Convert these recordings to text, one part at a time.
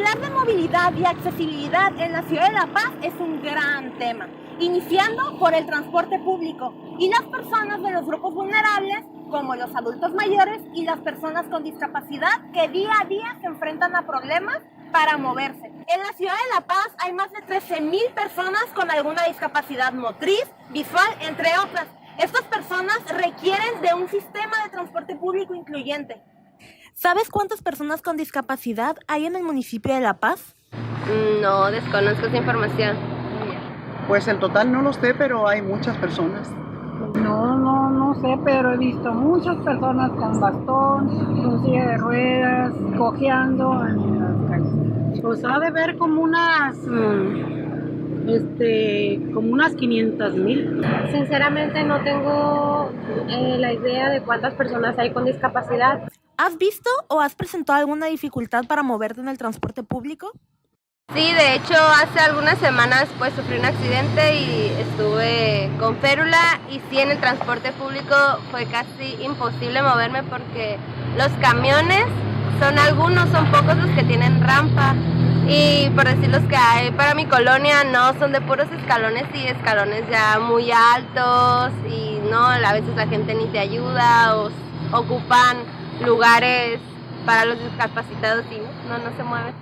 Hablar de movilidad y accesibilidad en la ciudad de La Paz es un gran tema, iniciando por el transporte público y las personas de los grupos vulnerables, como los adultos mayores y las personas con discapacidad que día a día se enfrentan a problemas para moverse. En la ciudad de La Paz hay más de 13,000 personas con alguna discapacidad motriz, visual, entre otras. Estas personas requieren de un sistema de transporte público incluyente. ¿Sabes cuántas personas con discapacidad hay en el municipio de La Paz? No, desconozco esa información. Pues el total no lo sé, pero hay muchas personas. No sé, pero he visto muchas personas con bastón, con silla de ruedas, cojeando en las calles. Pues ha de ver como unas 500,000. Sinceramente no tengo la idea de cuántas personas hay con discapacidad. ¿Has visto o has presentado alguna dificultad para moverte en el transporte público? Sí, de hecho hace algunas semanas pues sufrí un accidente y estuve con férula y sí, en el transporte público fue casi imposible moverme porque los camiones son pocos los que tienen rampa y por decir los que hay para mi colonia no, son de puros escalones y escalones ya muy altos y no, a veces la gente ni te ayuda o ocupan lugares para los discapacitados y no se mueven.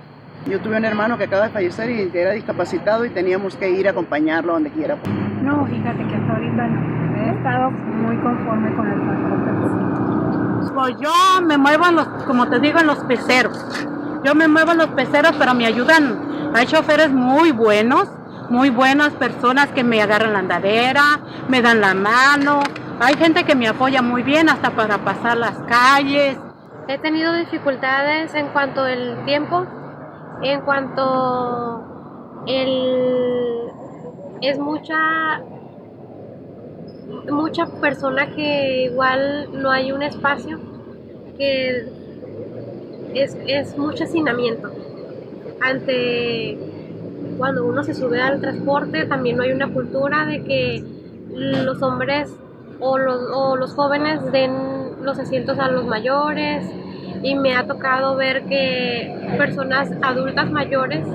Yo tuve un hermano que acaba de fallecer y era discapacitado y teníamos que ir a acompañarlo donde quiera. No, fíjate que hasta ahorita no. He estado muy conforme con el transporte público. Pues yo me muevo como te digo, en los peceros. Yo me muevo en los peceros, pero me ayudan. Hay choferes muy buenos, muy buenas personas que me agarran la andadera, me dan la mano. Hay gente que me apoya muy bien hasta para pasar las calles. He tenido dificultades en cuanto al tiempo, en cuanto es mucha persona que igual no hay un espacio, que es mucho hacinamiento. Cuando uno se sube al transporte también no hay una cultura de que los hombres o los jóvenes den los asientos a los mayores, y me ha tocado ver que personas adultas mayores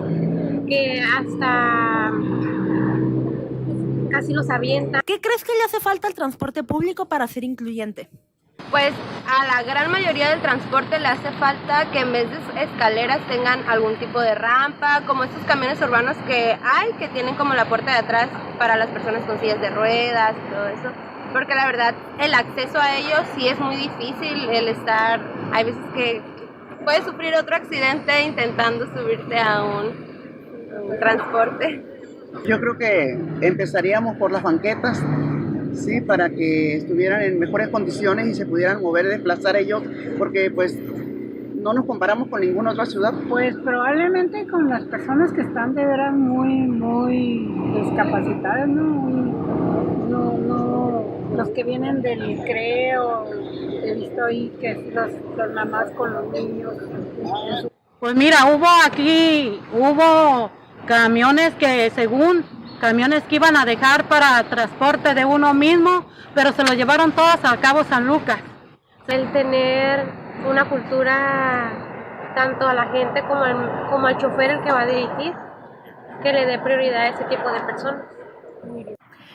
que hasta casi los avientan. ¿Qué crees que le hace falta al transporte público para ser incluyente? Pues a la gran mayoría del transporte le hace falta que en vez de escaleras tengan algún tipo de rampa, como estos camiones urbanos que tienen como la puerta de atrás para las personas con sillas de ruedas y todo eso. Porque la verdad el acceso a ellos sí es muy difícil, hay veces que puedes sufrir otro accidente intentando subirte a un transporte. Yo creo que empezaríamos por las banquetas, sí, para que estuvieran en mejores condiciones y se pudieran mover, desplazar ellos, porque pues no nos comparamos con ninguna otra ciudad. Pues probablemente con las personas que están de veras muy discapacitadas, los que vienen del CREO, he visto ahí que las mamás con los niños. Pues mira, hubo camiones que camiones que iban a dejar para transporte de uno mismo, pero se lo llevaron todos a Cabo San Lucas. El tener una cultura tanto a la gente como al chofer, el que va a dirigir, que le dé prioridad a ese tipo de personas.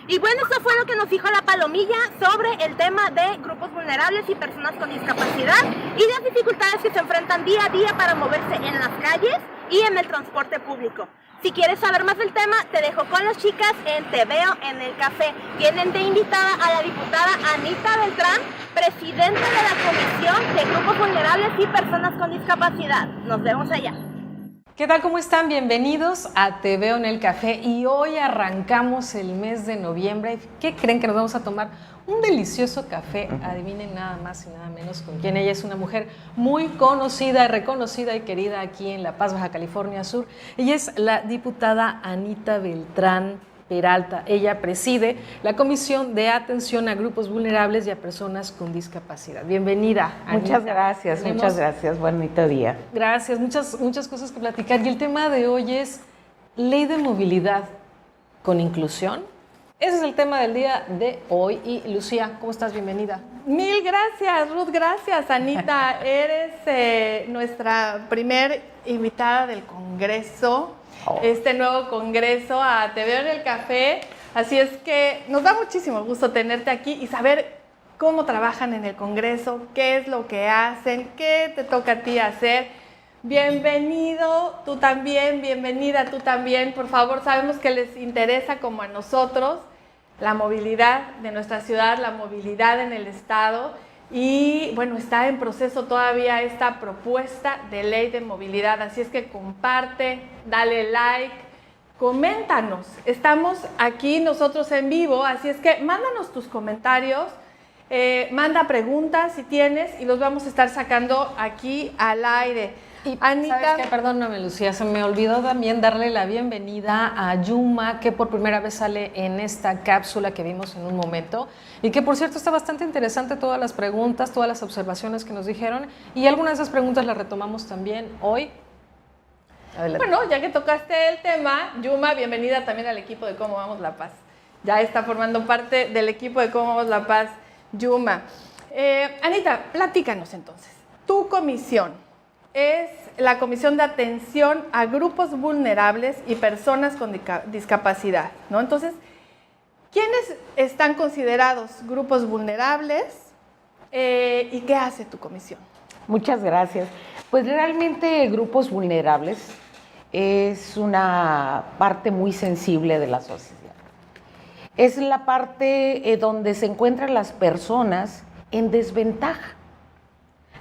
Y bueno, eso fue lo que nos dijo la Palomilla sobre el tema de grupos vulnerables y personas con discapacidad y las dificultades que se enfrentan día a día para moverse en las calles y en el transporte público. Si quieres saber más del tema, te dejo con las chicas en Te Veo en el Café. Tienen de invitada a la diputada Anita Beltrán, presidenta de la Comisión de Grupos Vulnerables y Personas con Discapacidad. Nos vemos allá. ¿Qué tal? ¿Cómo están? Bienvenidos a Te Veo en el Café y hoy arrancamos el mes de noviembre. ¿Qué creen que nos vamos a tomar? Un delicioso café, adivinen nada más y nada menos con quién. Ella es una mujer muy conocida, reconocida y querida aquí en La Paz, Baja California Sur. Ella es la diputada Anita Beltrán Peralta. Ella preside la Comisión de Atención a Grupos Vulnerables y a Personas con Discapacidad. Bienvenida, Anita. Muchas gracias. Bonito día. Gracias, muchas cosas que platicar. Y el tema de hoy es Ley de Movilidad con Inclusión. Ese es el tema del día de hoy. Y Lucía, ¿cómo estás? Bienvenida. Mil gracias, Ruth. Gracias, Anita. Eres nuestra primer invitada del Congreso, este nuevo Congreso a Te Veo en el Café. Así es que nos da muchísimo gusto tenerte aquí y saber cómo trabajan en el Congreso, qué es lo que hacen, qué te toca a ti hacer. Bienvenido, tú también, bienvenida tú también. Por favor, sabemos que les interesa como a nosotros la movilidad de nuestra ciudad, la movilidad en el estado y bueno, está en proceso todavía esta propuesta de ley de movilidad, así es que comparte, dale like, coméntanos, estamos aquí nosotros en vivo, así es que mándanos tus comentarios, manda preguntas si tienes y los vamos a estar sacando aquí al aire. Y Anita, ¿sabes qué? Perdóname, Lucía, se me olvidó también darle la bienvenida a Yuma, que por primera vez sale en esta cápsula que vimos en un momento y que, por cierto, está bastante interesante todas las preguntas, todas las observaciones que nos dijeron y algunas de esas preguntas las retomamos también hoy. Adelante. bueno, ya que tocaste el tema, Yuma, bienvenida también al equipo de Cómo Vamos La Paz. Ya está formando parte del equipo de Cómo Vamos La Paz, Yuma. Anita, platícanos entonces, tu comisión es la Comisión de Atención a Grupos Vulnerables y Personas con Discapacidad, ¿no? Entonces, ¿quiénes están considerados grupos vulnerables y qué hace tu comisión? Muchas gracias. Pues realmente grupos vulnerables es una parte muy sensible de la sociedad. Es la parte donde se encuentran las personas en desventaja,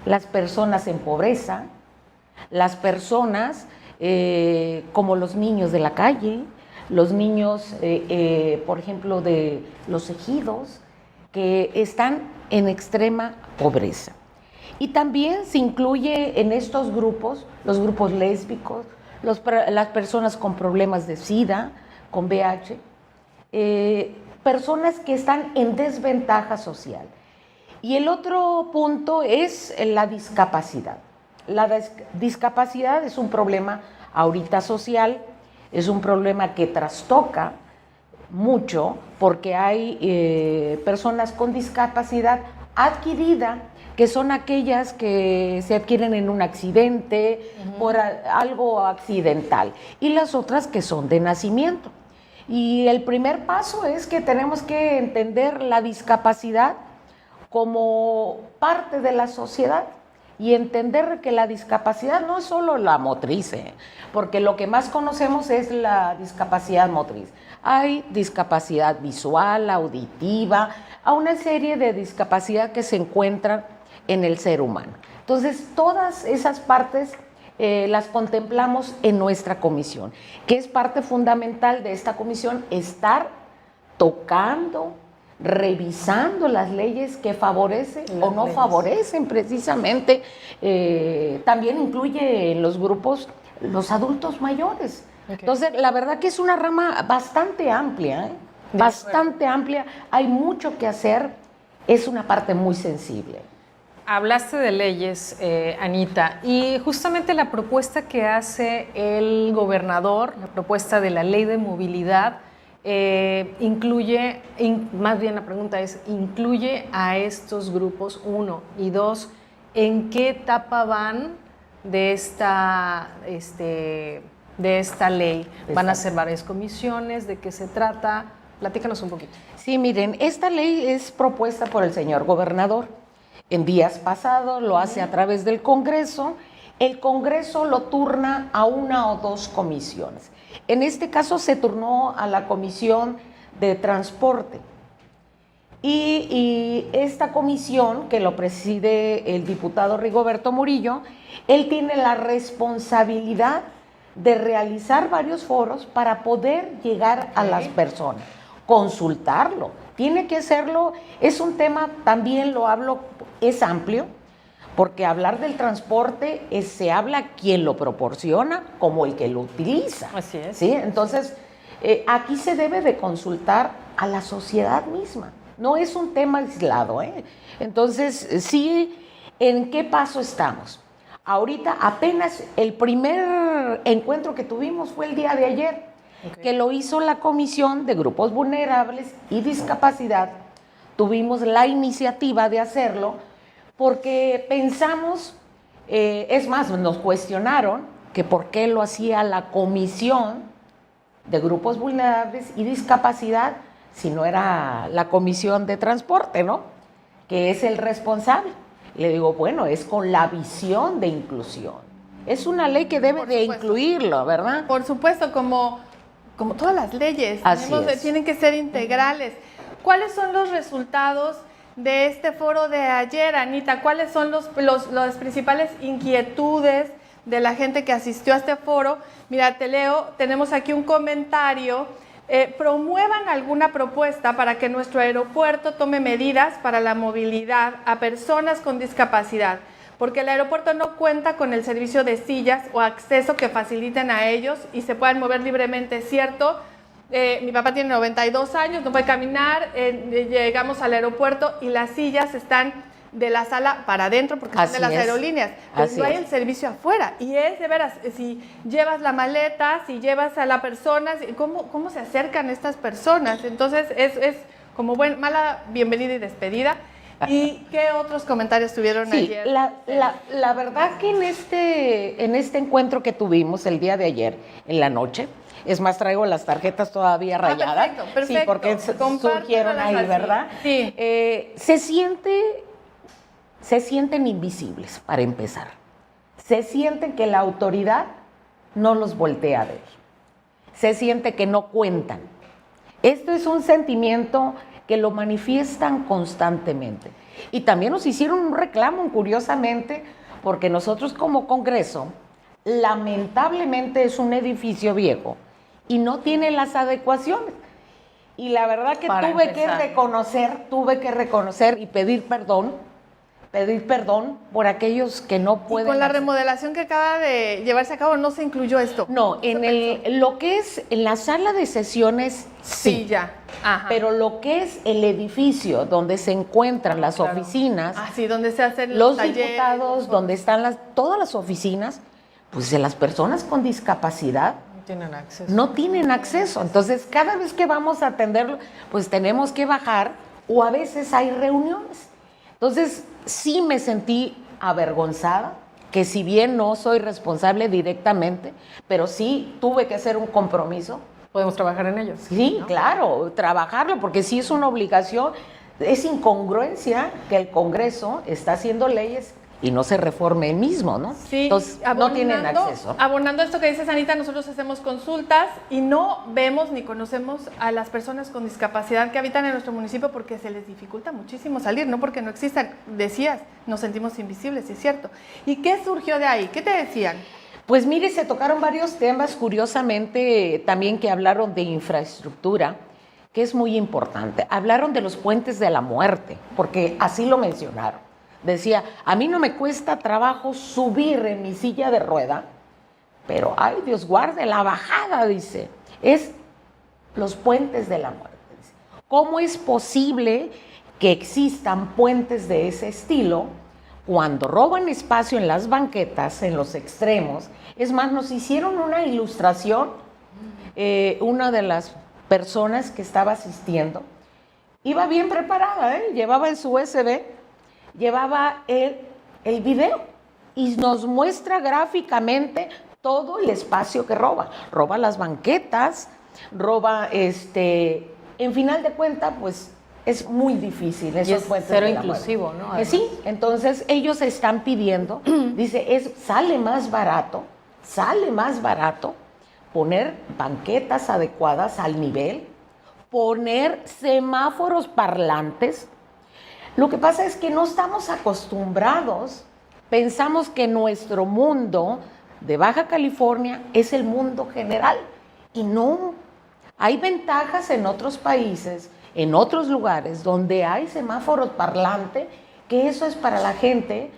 las personas en pobreza, las personas como los niños de la calle, los niños, por ejemplo, de los ejidos, que están en extrema pobreza. Y también se incluye en estos grupos, los grupos lésbicos, las personas con problemas de SIDA, con VIH, personas que están en desventaja social. Y el otro punto es la discapacidad. La discapacidad es un problema ahorita social, es un problema que trastoca mucho porque hay personas con discapacidad adquirida, que son aquellas que se adquieren en un accidente, por algo accidental, y las otras que son de nacimiento. Y el primer paso es que tenemos que entender la discapacidad como parte de la sociedad y entender que la discapacidad no es solo la motriz, porque lo que más conocemos es la discapacidad motriz. Hay discapacidad visual, auditiva, a una serie de discapacidad que se encuentran en el ser humano. Entonces, todas esas partes las contemplamos en nuestra comisión, que es parte fundamental de esta comisión, estar tocando, revisando las leyes que favorecen o no favorecen precisamente. También incluye en los grupos los adultos mayores. Okay. Entonces, la verdad que es una rama bastante amplia, bastante amplia. Hay mucho que hacer, es una parte muy sensible. Hablaste de leyes, Anita, y justamente la propuesta que hace el gobernador, la propuesta de la ley de movilidad, incluye, más bien la pregunta es, ¿incluye a estos grupos, uno? Y dos, ¿en qué etapa van de esta ley? ¿Van a ser varias comisiones? ¿De qué se trata? Platícanos un poquito. Sí, miren, esta ley es propuesta por el señor gobernador. En días pasados lo hace a través del Congreso. El Congreso lo turna a una o dos comisiones. En este caso se turnó a la Comisión de Transporte. Y esta comisión, que lo preside el diputado Rigoberto Murillo, él tiene la responsabilidad de realizar varios foros para poder llegar a las personas, consultarlo. Tiene que hacerlo, es un tema, también lo hablo, es amplio, porque hablar del transporte se habla quien lo proporciona como el que lo utiliza. Así es. ¿Sí? Entonces, aquí se debe de consultar a la sociedad misma. No es un tema aislado, Entonces, sí, ¿en qué paso estamos? Ahorita apenas el primer encuentro que tuvimos fue el día de ayer. que lo hizo la Comisión de Grupos Vulnerables y Discapacidad. Tuvimos la iniciativa de hacerlo porque pensamos, es más, nos cuestionaron que por qué lo hacía la Comisión de Grupos Vulnerables y Discapacidad si no era la Comisión de Transporte, ¿no? Que es el responsable. Le digo, bueno, es con la visión de inclusión. Es una ley que debe de incluirlo, ¿verdad? Por supuesto, como todas las leyes, tienen que ser integrales. ¿Cuáles son los resultados de este foro de ayer, Anita? ¿Cuáles son las principales inquietudes de la gente que asistió a este foro? Mira, te leo, tenemos aquí un comentario. Promuevan alguna propuesta para que nuestro aeropuerto tome medidas para la movilidad a personas con discapacidad, porque el aeropuerto no cuenta con el servicio de sillas o acceso que faciliten a ellos y se puedan mover libremente, ¿cierto? Mi papá tiene 92 años, no puede caminar, llegamos al aeropuerto y las sillas están de la sala para adentro porque son de las aerolíneas, pero no hay el servicio afuera. Y es de veras, si llevas la maleta, si llevas a la persona, ¿cómo se acercan estas personas? Entonces es como mala bienvenida y despedida. ¿Y qué otros comentarios tuvieron ayer? La verdad que en este encuentro que tuvimos el día de ayer, en la noche, es más, traigo las tarjetas todavía rayadas. Perfecto. Sí, porque surgieron ahí, ¿verdad? Sí. Se sienten invisibles, para empezar. Se sienten que la autoridad no los voltea a ver. Se siente que no cuentan. Esto es un sentimiento que lo manifiestan constantemente. Y también nos hicieron un reclamo, curiosamente, porque nosotros como Congreso, lamentablemente es un edificio viejo y no tiene las adecuaciones. Y la verdad que tuve que reconocer y pedir perdón por aquellos que no pueden. Y con la remodelación que acaba de llevarse a cabo, ¿no se incluyó esto? No, lo que es en la sala de sesiones, sí. Ya. Ajá. Pero lo que es el edificio donde se encuentran las oficinas, donde se hacen los talleres, diputados, donde están todas las oficinas, pues de las personas con discapacidad no tienen acceso. Entonces, cada vez que vamos a atenderlo, pues tenemos que bajar o a veces hay reuniones. Entonces, sí me sentí avergonzada, que si bien no soy responsable directamente, pero sí tuve que hacer un compromiso. Podemos trabajar en ello. Sí, ¿no? Claro, trabajarlo, porque sí es una obligación. Es incongruencia que el Congreso está haciendo leyes y no se reforme el mismo, ¿no? Sí, entonces no tienen acceso. Abonando esto que dices, Anita, nosotros hacemos consultas y no vemos ni conocemos a las personas con discapacidad que habitan en nuestro municipio porque se les dificulta muchísimo salir, no porque no existan. Decías, nos sentimos invisibles, es cierto. ¿Y qué surgió de ahí? ¿Qué te decían? Pues mire, se tocaron varios temas, curiosamente también que hablaron de infraestructura, que es muy importante. Hablaron de los puentes de la muerte, porque así lo mencionaron. Decía, a mí no me cuesta trabajo subir en mi silla de rueda, pero ay, Dios guarde, la bajada, dice, es los puentes de la muerte. Dice. ¿Cómo es posible que existan puentes de ese estilo cuando roban espacio en las banquetas, en los extremos? Es más, nos hicieron una ilustración, una de las personas que estaba asistiendo, iba bien preparada, llevaba en su USB, llevaba el video y nos muestra gráficamente todo el espacio que roba. Roba las banquetas, roba, en final de cuentas, pues es muy difícil. Y es cero inclusivo, ¿no? Sí, entonces ellos están pidiendo, dice, sale más barato poner banquetas adecuadas al nivel, poner semáforos parlantes. Lo que pasa es que no estamos acostumbrados, pensamos que nuestro mundo de Baja California es el mundo general y no. Hay ventajas en otros países, en otros lugares donde hay semáforos parlantes, que eso es para la gente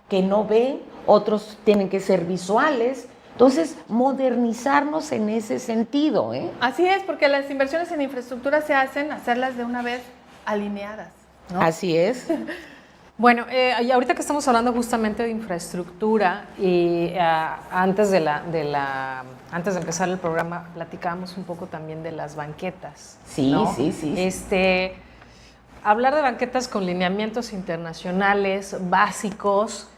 que no ve, otros tienen que ser visuales. Entonces, modernizarnos en ese sentido. Así es, porque las inversiones en infraestructura se hacen, hacerlas de una vez alineadas, ¿no? Así es. Bueno, y ahorita que estamos hablando justamente de infraestructura y antes de empezar el programa platicábamos un poco también de las banquetas. Sí, ¿no? sí. Hablar de banquetas con lineamientos internacionales básicos,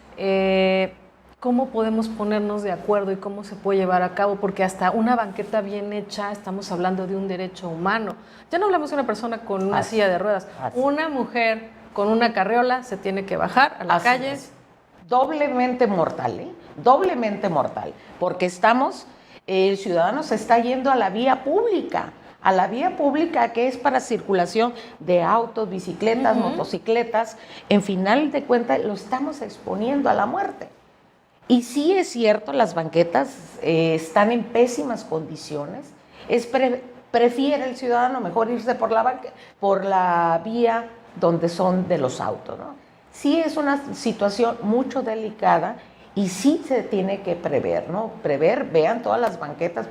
¿cómo podemos ponernos de acuerdo y cómo se puede llevar a cabo? Porque hasta una banqueta bien hecha, estamos hablando de un derecho humano. Ya no hablamos de una persona con una silla de ruedas. Una mujer con una carriola se tiene que bajar a la calle. Es. Doblemente mortal, ¿eh? Doblemente mortal. Porque el ciudadano se está yendo a la vía pública. A la vía pública que es para circulación de autos, bicicletas, motocicletas. En final de cuentas, lo estamos exponiendo a la muerte. Y sí es cierto, las banquetas están en pésimas condiciones. Prefiere el ciudadano mejor irse por la vía donde son de los autos, ¿no? Sí es una situación mucho delicada y sí se tiene que prever, ¿no? Vean todas las banquetas.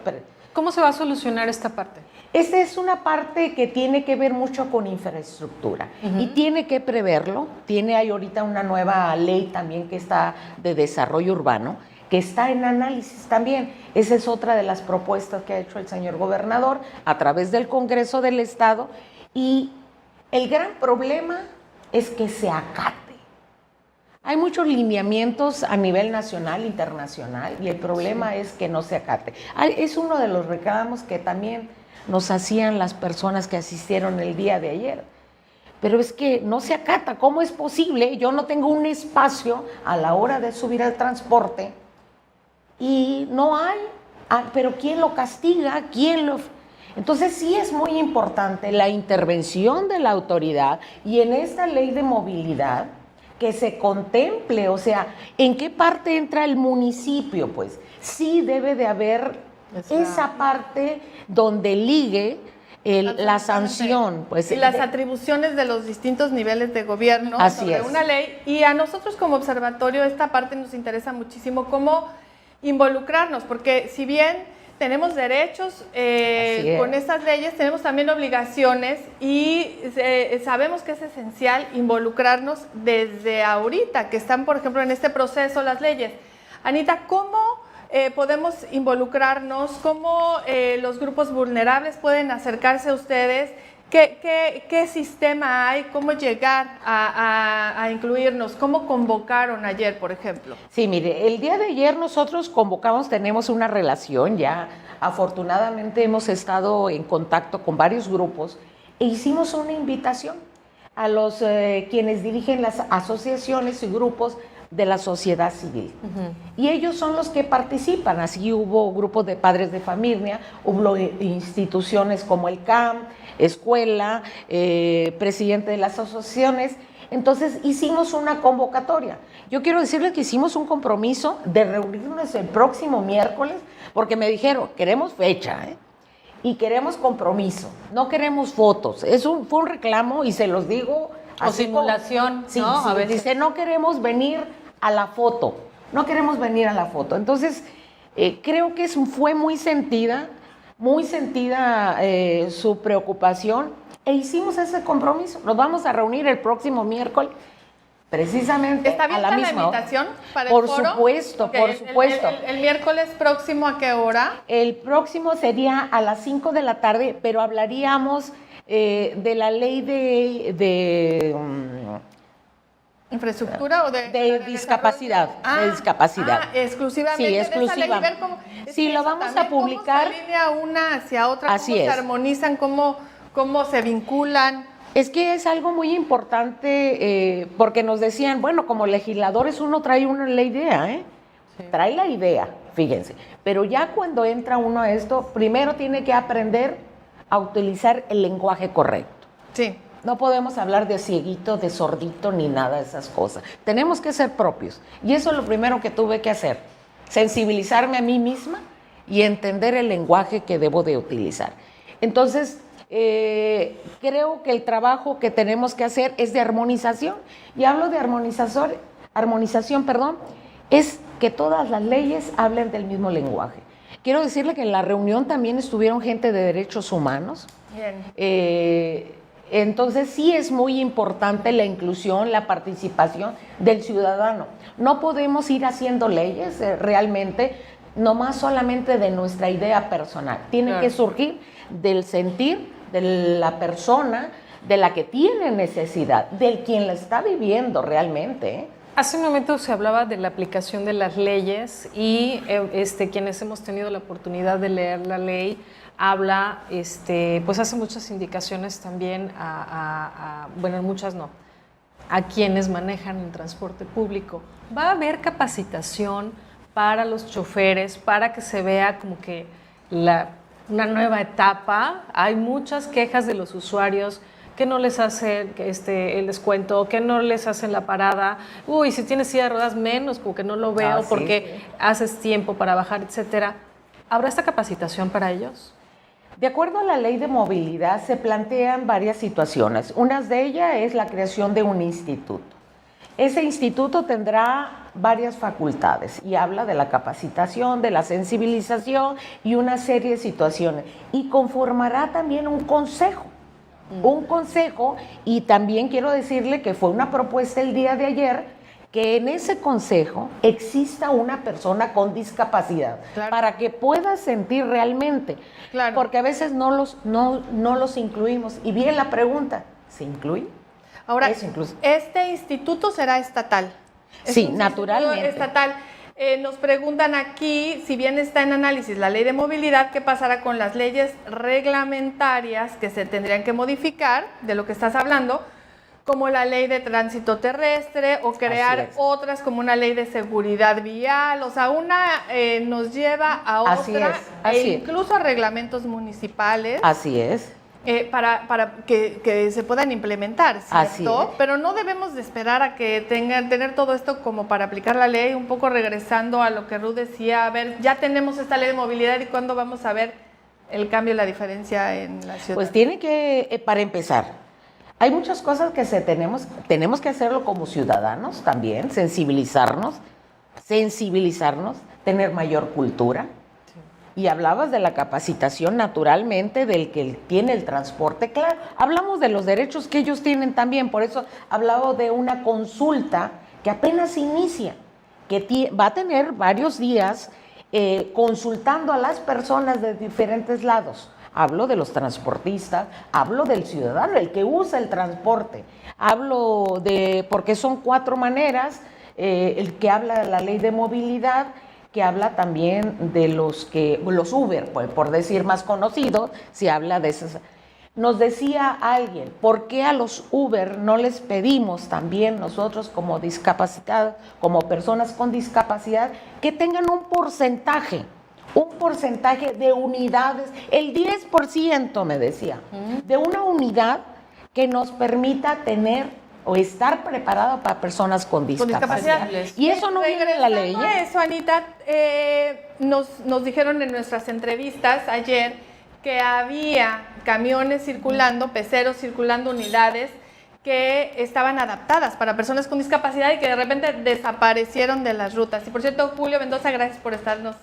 ¿Cómo se va a solucionar esta parte? Esta es una parte que tiene que ver mucho con infraestructura y tiene que preverlo. Hay ahorita una nueva ley también que está de desarrollo urbano, que está en análisis también. Esa es otra de las propuestas que ha hecho el señor gobernador a través del Congreso del Estado, y el gran problema es que se acate. Hay muchos lineamientos a nivel nacional, internacional, y el problema es que no se acate. Es uno de los reclamos que también nos hacían las personas que asistieron el día de ayer. Pero es que no se acata. ¿Cómo es posible? Yo no tengo un espacio a la hora de subir al transporte y no hay. Pero ¿quién lo castiga? Entonces sí es muy importante la intervención de la autoridad, y en esta ley de movilidad que se contemple, o sea, ¿en qué parte entra el municipio? Pues sí debe de haber esa parte donde ligue la sanción. Pues, y las atribuciones de los distintos niveles de gobierno sobre una ley. Y a nosotros como observatorio esta parte nos interesa muchísimo, cómo involucrarnos, porque si bien tenemos derechos con estas leyes, tenemos también obligaciones, y sabemos que es esencial involucrarnos desde ahorita, que están, por ejemplo, en este proceso las leyes. Anita, ¿cómo podemos involucrarnos? ¿Cómo los grupos vulnerables pueden acercarse a ustedes? ¿Qué sistema hay? ¿Cómo llegar a incluirnos? ¿Cómo convocaron ayer, por ejemplo? Sí, mire, el día de ayer nosotros tenemos una relación ya. Afortunadamente hemos estado en contacto con varios grupos e hicimos una invitación a los quienes dirigen las asociaciones y grupos de la sociedad civil. Y ellos son los que participan. Así hubo grupos de padres de familia, hubo instituciones como el CAM, escuela, presidente de las asociaciones. Entonces hicimos una convocatoria. Yo quiero decirles que hicimos un compromiso de reunirnos el próximo miércoles, porque me dijeron, queremos fecha, y queremos compromiso, no queremos fotos. Fue un reclamo, y se los digo. O simulación, sí, ¿no? Sí, a veces. Dice, no queremos venir a la foto, Entonces, creo que fue muy sentida su preocupación, e hicimos ese compromiso. Nos vamos a reunir el próximo miércoles, precisamente ¿Está abierta a la la misma invitación para por el foro? Supuesto, Okay. por supuesto. El miércoles próximo, ¿a qué hora? El próximo sería a las 5 de la tarde, pero hablaríamos de la ley de ¿Infraestructura o de discapacidad? De discapacidad. Exclusivamente. Sí, exclusiva. Sí, lo vamos a publicar. ¿Cómo se alinea una hacia otra? Así ¿Cómo es. se armonizan? ¿Cómo se vinculan? Es que es algo muy importante, porque nos decían, bueno, como legisladores uno trae la idea, Sí. Trae la idea, fíjense. Pero ya cuando entra uno a esto, primero tiene que aprender a utilizar el lenguaje correcto. Sí. No podemos hablar de cieguito, de sordito, ni nada de esas cosas. Tenemos que ser propios. Y eso es lo primero que tuve que hacer. Sensibilizarme a mí misma y entender el lenguaje que debo de utilizar. Entonces, creo que el trabajo que tenemos que hacer es de armonización. Y hablo de armonización, es que todas las leyes hablen del mismo lenguaje. Quiero decirle que en la reunión también estuvieron gente de derechos humanos. Bien. Entonces sí es muy importante la inclusión, la participación del ciudadano. No podemos ir haciendo leyes realmente nomás solamente de nuestra idea personal. Tiene que surgir del sentir de la persona, de la que tiene necesidad, del quien la está viviendo realmente. Hace un momento se hablaba de la aplicación de las leyes y quienes hemos tenido la oportunidad de leer la ley, habla, pues hace muchas indicaciones también bueno, muchas no, a quienes manejan el transporte público. ¿Va a haber capacitación para los choferes, para que se vea como que una nueva etapa? Hay muchas quejas de los usuarios que no les hacen el descuento, que no les hacen la parada. Uy, si tienes silla de ruedas, menos, como que no lo veo porque haces tiempo para bajar, etcétera. ¿Habrá esta capacitación para ellos? De acuerdo a la ley de movilidad, se plantean varias situaciones. Una de ellas es la creación de un instituto. Ese instituto tendrá varias facultades y habla de la capacitación, de la sensibilización y una serie de situaciones. Y conformará también un consejo. Y también quiero decirle que fue una propuesta el día de ayer que en ese consejo exista una persona con discapacidad para que pueda sentir realmente, porque a veces no los incluimos. Y bien la pregunta, ¿se incluye? Ahora, ¿este instituto será estatal? Sí, naturalmente. Estatal. Nos preguntan aquí, si bien está en análisis la ley de movilidad, ¿qué pasará con las leyes reglamentarias que se tendrían que modificar, de lo que estás hablando, como la ley de tránsito terrestre o crear otras como una ley de seguridad vial? O sea, una nos lleva a otra, incluso a reglamentos municipales. Así es. Para que se puedan implementar, ¿cierto? Pero no debemos de esperar a que tener todo esto como para aplicar la ley. Un poco regresando a lo que Ruth decía, a ver, ya tenemos esta ley de movilidad y ¿cuándo vamos a ver el cambio y la diferencia en la ciudad? Pues tiene que, para empezar, hay muchas cosas que tenemos que hacerlo como ciudadanos también, sensibilizarnos, tener mayor cultura. Y hablabas de la capacitación naturalmente del que tiene el transporte, claro. Hablamos de los derechos que ellos tienen también, por eso hablaba de una consulta que apenas inicia, que va a tener varios días consultando a las personas de diferentes lados. Hablo de los transportistas, hablo del ciudadano, el que usa el transporte. Hablo porque son 4 maneras, el que habla de la ley de movilidad, que habla también de los Uber, por decir más conocidos, se habla de esos. Nos decía alguien, ¿por qué a los Uber no les pedimos también nosotros como discapacitados, como personas con discapacidad, que tengan un porcentaje de unidades, el 10% me decía, de una unidad que nos permita tener o estar preparado para personas con discapacidad. Y eso no viene en la ley. Eso, Anita, nos dijeron en nuestras entrevistas ayer que había camiones circulando, peceros circulando, unidades que estaban adaptadas para personas con discapacidad y que de repente desaparecieron de las rutas. Y por cierto, Julio Mendoza, gracias por estarnos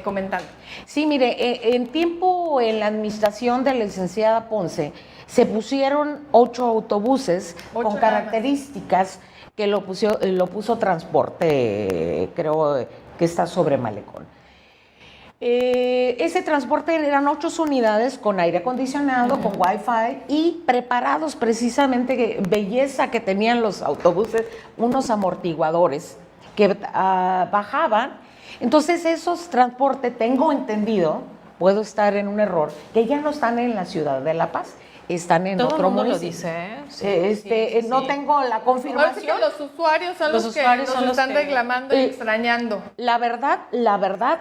comentando. Sí, mire, en la administración de la licenciada Ponce se pusieron 8 autobuses con características que lo puso transporte, creo que está sobre Malecón. Ese transporte eran 8 unidades con aire acondicionado, con wifi y preparados precisamente, belleza que tenían los autobuses, unos amortiguadores que bajaban. Entonces esos transportes, tengo entendido, puedo estar en un error, que ya no están en la ciudad de La Paz, están en otro municipio. Lo dice, no tengo la confirmación. Parece que los usuarios son los que nos están reclamando y extrañando. La verdad,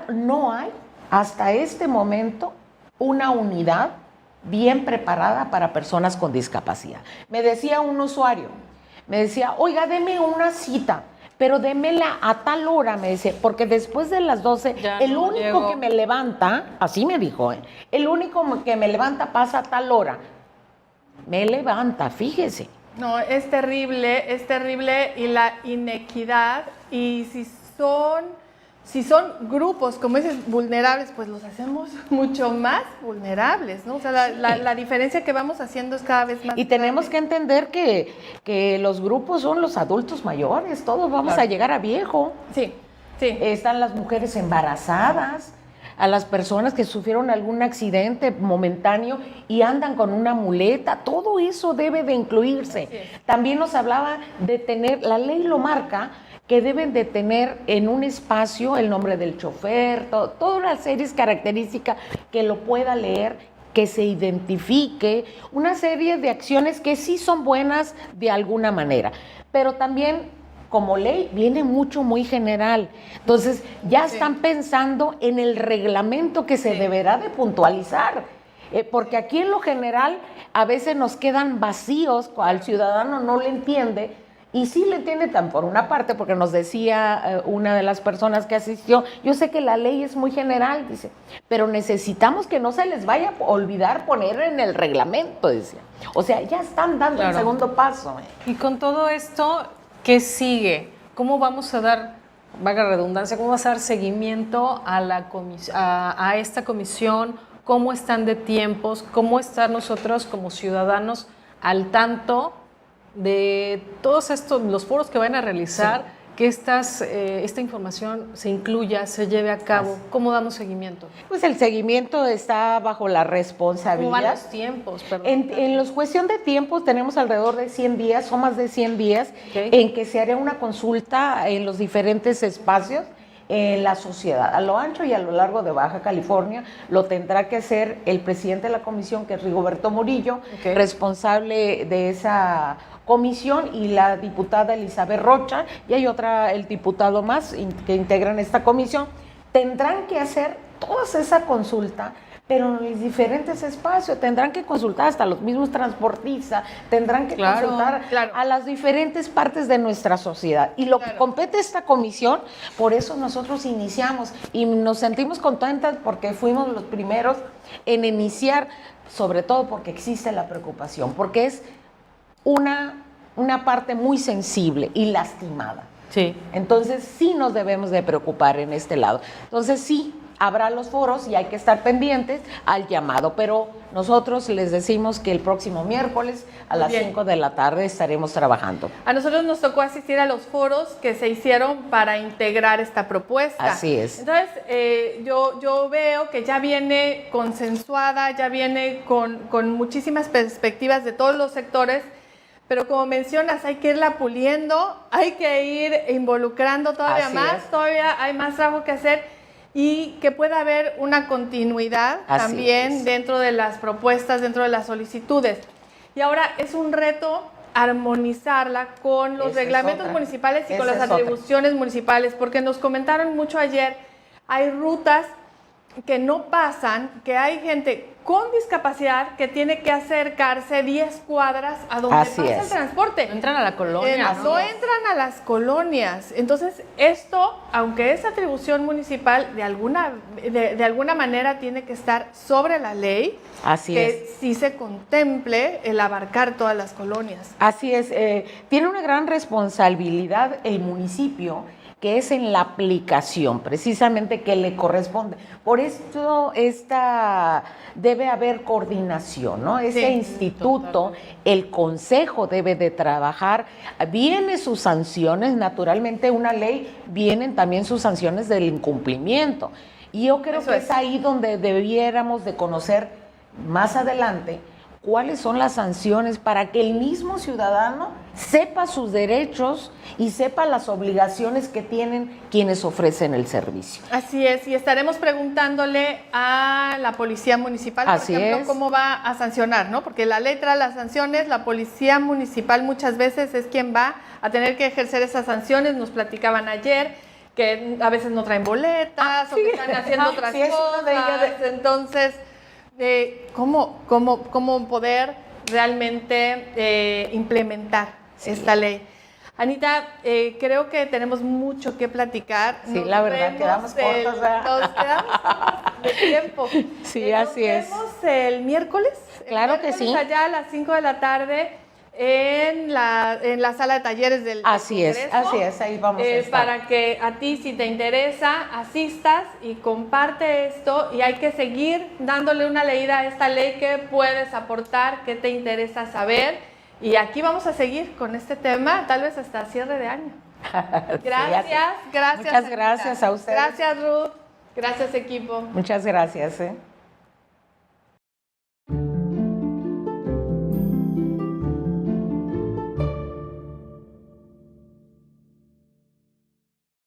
no hay hasta este momento una unidad bien preparada para personas con discapacidad. Me decía un usuario, oiga, deme una cita, pero démela a tal hora, me dice, porque después de las 12, el único que me levanta, así me dijo, el único que me levanta pasa a tal hora. Me levanta, fíjese. No, es terrible y la inequidad, y si son si son grupos, como dices, vulnerables, pues los hacemos mucho más vulnerables, ¿no? O sea, la diferencia que vamos haciendo es cada vez más Y tenemos que entender que los grupos son los adultos mayores, todos vamos a llegar a viejo. Sí, sí. Están las mujeres embarazadas, a las personas que sufrieron algún accidente momentáneo y andan con una muleta, todo eso debe de incluirse. También nos hablaba de tener, la ley lo marca, que deben de tener en un espacio el nombre del chofer, toda una serie de características que lo pueda leer, que se identifique, una serie de acciones que sí son buenas de alguna manera, pero también como ley viene muy general. Entonces ya están pensando en el reglamento que se deberá de puntualizar, porque aquí en lo general a veces nos quedan vacíos, al ciudadano no le entiende. Y sí le entiende tan por una parte, porque nos decía una de las personas que asistió, yo sé que la ley es muy general, dice, pero necesitamos que no se les vaya a olvidar poner en el reglamento, decía. O sea, ya están dando el segundo paso. Y con todo esto, ¿qué sigue? ¿Cómo vamos a dar, valga redundancia, cómo vas a dar seguimiento a esta comisión? ¿Cómo están de tiempos? ¿Cómo estar nosotros como ciudadanos al tanto de todos estos, los foros que van a realizar, que esta información se incluya, se lleve a cabo? ¿Cómo damos seguimiento? Pues el seguimiento está bajo la responsabilidad. ¿Cómo van los tiempos? En la cuestión de tiempos tenemos alrededor de 100 días, son más de 100 días, en que se hará una consulta en los diferentes espacios en la sociedad, a lo ancho y a lo largo de Baja California. Lo tendrá que hacer el presidente de la comisión, que es Rigoberto Murillo, responsable de esa comisión, y la diputada Elizabeth Rocha, y hay el diputado más que integran esta comisión. Tendrán que hacer toda esa consulta, pero en los diferentes espacios, tendrán que consultar hasta los mismos transportistas, tendrán que consultar a las diferentes partes de nuestra sociedad. Y lo que compete a esta comisión, por eso nosotros iniciamos y nos sentimos contentas porque fuimos los primeros en iniciar, sobre todo porque existe la preocupación, porque es una parte muy sensible y lastimada. Sí. Entonces sí nos debemos de preocupar en este lado. Entonces sí, habrá los foros y hay que estar pendientes al llamado, pero nosotros les decimos que el próximo miércoles a las 5 de la tarde estaremos trabajando. A nosotros nos tocó asistir a los foros que se hicieron para integrar esta propuesta. Así es. Entonces, yo veo que ya viene consensuada, ya viene con muchísimas perspectivas de todos los sectores, pero como mencionas, hay que irla puliendo, hay que ir involucrando todavía más, todavía hay más trabajo que hacer, y que pueda haber una continuidad también dentro de las propuestas, dentro de las solicitudes. Y ahora es un reto armonizarla con los reglamentos municipales y con las atribuciones municipales, porque nos comentaron mucho ayer, hay rutas que no pasan, que hay gente con discapacidad que tiene que acercarse 10 cuadras a donde pasa el transporte. No entran a la colonia. No entran a las colonias. Entonces, esto, aunque es atribución municipal, de alguna manera tiene que estar sobre la ley. Así que sí se contemple el abarcar todas las colonias. Así es. Tiene una gran responsabilidad el municipio, que es en la aplicación, precisamente, que le corresponde. Por esto debe haber coordinación, ¿no? Ese instituto, el consejo debe de trabajar, vienen sus sanciones, naturalmente una ley, vienen también sus sanciones del incumplimiento. Y yo creo que es ahí donde debiéramos de conocer más adelante cuáles son las sanciones para que el mismo ciudadano sepa sus derechos y sepa las obligaciones que tienen quienes ofrecen el servicio. Así es, y estaremos preguntándole a la Policía Municipal, por ejemplo, cómo va a sancionar, ¿no? Porque la letra de las sanciones, la Policía Municipal muchas veces es quien va a tener que ejercer esas sanciones. Nos platicaban ayer que a veces no traen boletas o que están haciendo otras cosas. Entonces, cómo poder realmente implementar esta ley. Anita, creo que tenemos mucho que platicar. Sí, la verdad, quedamos cortos. Nos quedamos cortos de tiempo. Sí, así es. Nos vemos el miércoles. Claro que sí. Allá a las 5 de la tarde. en la sala de talleres del Congreso. Así es, ahí vamos a estar. Para que a ti, si te interesa, asistas y comparte esto, y hay que seguir dándole una leída a esta ley. ¿Qué puedes aportar? ¿Qué te interesa saber? Y aquí vamos a seguir con este tema, tal vez hasta cierre de año. Gracias. Muchas gracias a ustedes. Gracias, Ruth. Gracias, equipo. Muchas gracias.